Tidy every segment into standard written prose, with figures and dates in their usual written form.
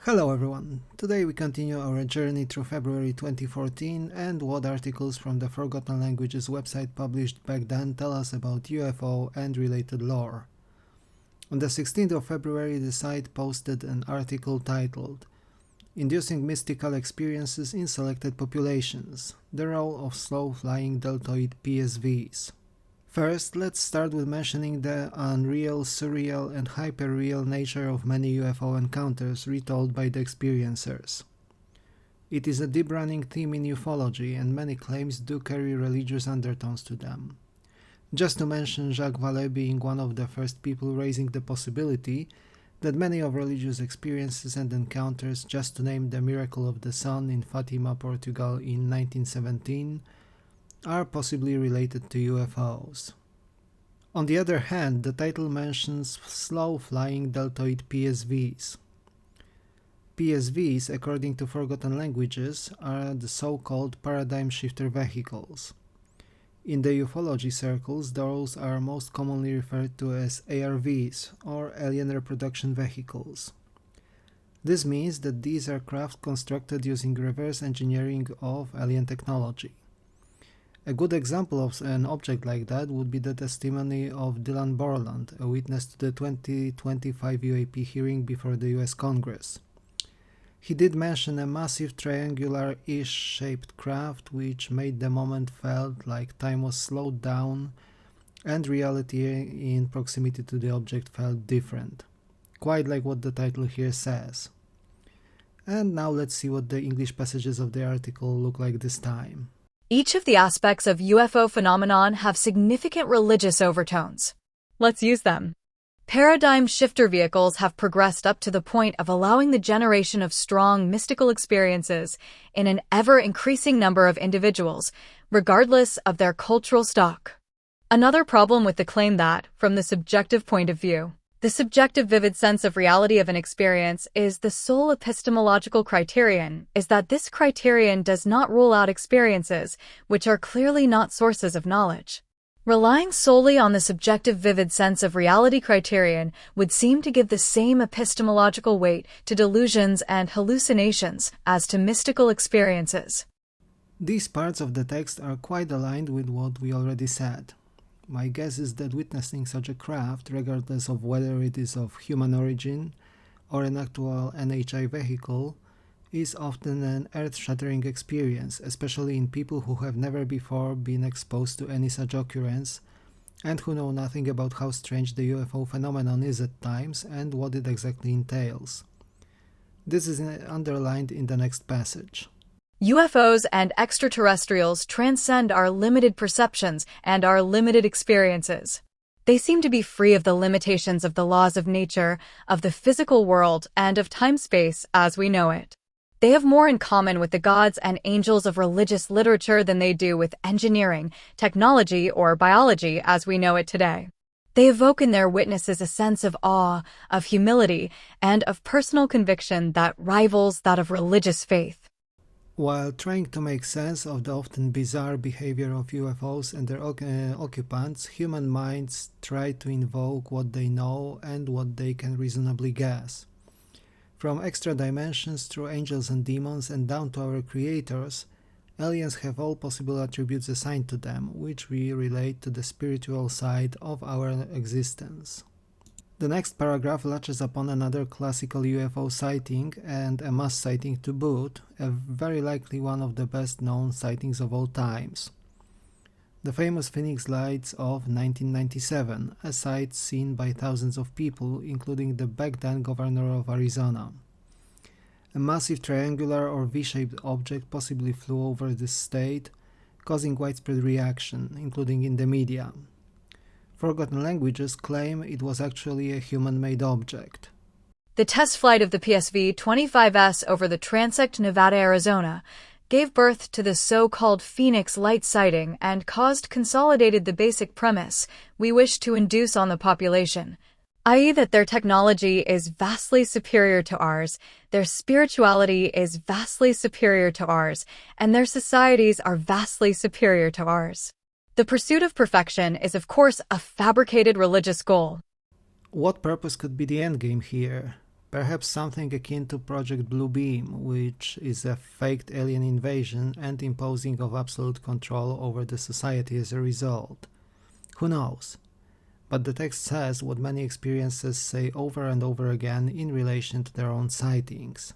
Hello everyone, today we continue our journey through February 2014 and what articles from the Forgotten Languages website published back then tell us about UFO and related lore. On the 16th of February the site posted an article titled Inducing Mystical Experiences in Selected Populations, the Role of Slow-Flying Deltoid PSVs. First, let's start with mentioning the unreal, surreal and hyperreal nature of many UFO encounters retold by the experiencers. It is a deep-running theme in ufology and many claims do carry religious undertones to them. Just to mention Jacques Vallée being one of the first people raising the possibility that many of religious experiences and encounters, just to name the miracle of the sun in Fatima, Portugal in 1917, are possibly related to UFOs. On the other hand, the title mentions slow-flying deltoid PSVs. PSVs, according to Forgotten Languages, are the so-called paradigm shifter vehicles. In the ufology circles, those are most commonly referred to as ARVs, or Alien Reproduction Vehicles. This means that these are craft constructed using reverse engineering of alien technology. A good example of an object like that would be the testimony of Dylan Borland, a witness to the 2025 UAP hearing before the US Congress. He did mention a massive triangular-ish shaped craft which made the moment felt like time was slowed down and reality in proximity to the object felt different. Quite like what the title here says. And now let's see what the English passages of the article look like this time. Each of the aspects of UFO phenomenon have significant religious overtones. Let's use them. Paradigm shifter vehicles have progressed up to the point of allowing the generation of strong mystical experiences in an ever-increasing number of individuals, regardless of their cultural stock. Another problem with the claim that, from the subjective point of view, the subjective vivid sense of reality of an experience is the sole epistemological criterion is that this criterion does not rule out experiences which are clearly not sources of knowledge. Relying solely on the subjective vivid sense of reality criterion would seem to give the same epistemological weight to delusions and hallucinations as to mystical experiences. These parts of the text are quite aligned with what we already said. My guess is that witnessing such a craft, regardless of whether it is of human origin or an actual NHI vehicle, is often an earth-shattering experience, especially in people who have never before been exposed to any such occurrence and who know nothing about how strange the UFO phenomenon is at times and what it exactly entails. This is underlined in the next passage. UFOs and extraterrestrials transcend our limited perceptions and our limited experiences. They seem to be free of the limitations of the laws of nature, of the physical world, and of time-space as we know it. They have more in common with the gods and angels of religious literature than they do with engineering, technology, or biology as we know it today. They evoke in their witnesses a sense of awe, of humility, and of personal conviction that rivals that of religious faith. While trying to make sense of the often bizarre behavior of UFOs and their occupants, human minds try to invoke what they know and what they can reasonably guess. From extra dimensions through angels and demons and down to our creators, aliens have all possible attributes assigned to them, which we relate to the spiritual side of our existence. The next paragraph latches upon another classical UFO sighting and a mass sighting to boot, a very likely one of the best known sightings of all times. The famous Phoenix Lights of 1997, a sight seen by thousands of people, including the back then governor of Arizona. A massive triangular or V-shaped object possibly flew over this state, causing widespread reaction, including in the media. Forgotten Languages claim it was actually a human-made object. The test flight of the PSV-25S over the transect Nevada-Arizona gave birth to the so-called Phoenix Light sighting and consolidated the basic premise we wish to induce on the population, i.e. that their technology is vastly superior to ours, their spirituality is vastly superior to ours, and their societies are vastly superior to ours. The pursuit of perfection is of course a fabricated religious goal. What purpose could be the endgame here? Perhaps something akin to Project Blue Beam, which is a faked alien invasion and imposing of absolute control over the society as a result. Who knows? But the text says what many experiences say over and over again in relation to their own sightings.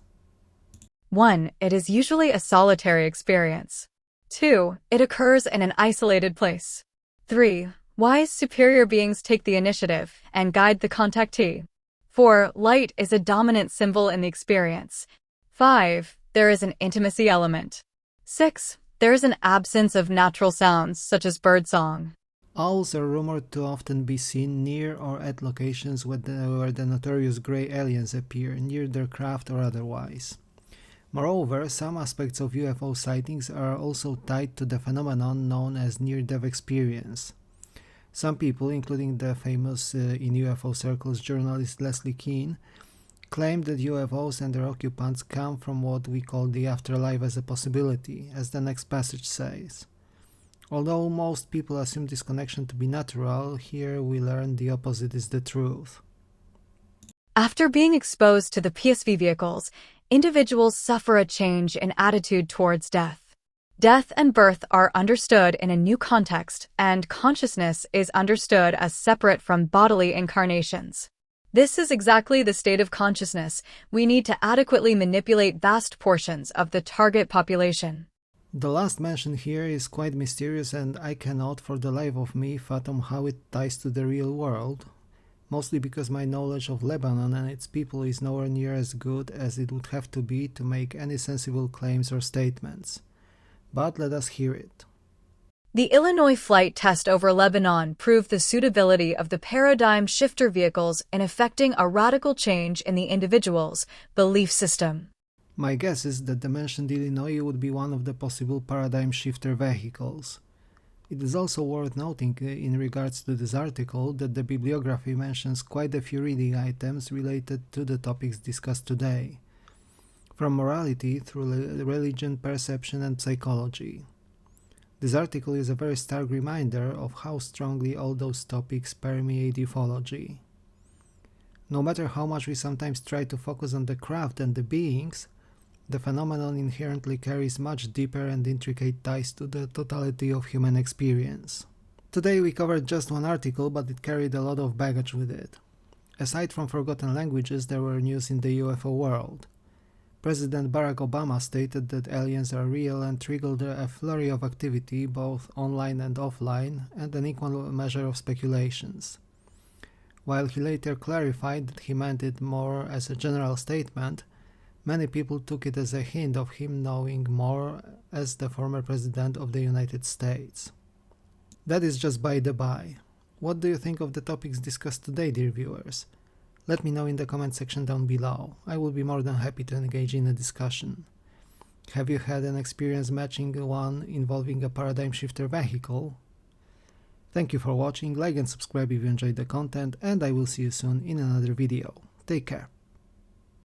1. It is usually a solitary experience. 2. It occurs in an isolated place. 3. Wise superior beings take the initiative and guide the contactee. 4. Light is a dominant symbol in the experience. 5. There is an intimacy element. 6. There is an absence of natural sounds, such as birdsong. Owls are rumored to often be seen near or at locations where the notorious grey aliens appear, near their craft or otherwise. Moreover, some aspects of UFO sightings are also tied to the phenomenon known as near-death experience. Some people, including the famous in UFO circles journalist Leslie Kean, claim that UFOs and their occupants come from what we call the afterlife as a possibility, as the next passage says. Although most people assume this connection to be natural, here we learn the opposite is the truth. After being exposed to the PSV vehicles, individuals suffer a change in attitude towards death. Death and birth are understood in a new context, and consciousness is understood as separate from bodily incarnations. This is exactly the state of consciousness we need to adequately manipulate vast portions of the target population. The last mentioned here is quite mysterious, and I cannot for the life of me fathom how it ties to the real world, mostly because my knowledge of Lebanon and its people is nowhere near as good as it would have to be to make any sensible claims or statements. But let us hear it. The Illinois flight test over Lebanon proved the suitability of the paradigm shifter vehicles in effecting a radical change in the individual's belief system. My guess is that the mentioned Illinois would be one of the possible paradigm shifter vehicles. It is also worth noting in regards to this article that the bibliography mentions quite a few reading items related to the topics discussed today, from morality through religion, perception and psychology. This article is a very stark reminder of how strongly all those topics permeate ufology. No matter how much we sometimes try to focus on the craft and the beings, the phenomenon inherently carries much deeper and intricate ties to the totality of human experience. Today we covered just one article, but it carried a lot of baggage with it. Aside from forgotten languages, there were news in the UFO world. President Barack Obama stated that aliens are real and triggered a flurry of activity, both online and offline, and an equal measure of speculations. While he later clarified that he meant it more as a general statement, many people took it as a hint of him knowing more as the former President of the United States. That is just by the by. What do you think of the topics discussed today, dear viewers? Let me know in the comment section down below. I will be more than happy to engage in a discussion. Have you had an experience matching one involving a paradigm shifter vehicle? Thank you for watching, like and subscribe if you enjoyed the content, and I will see you soon in another video. Take care.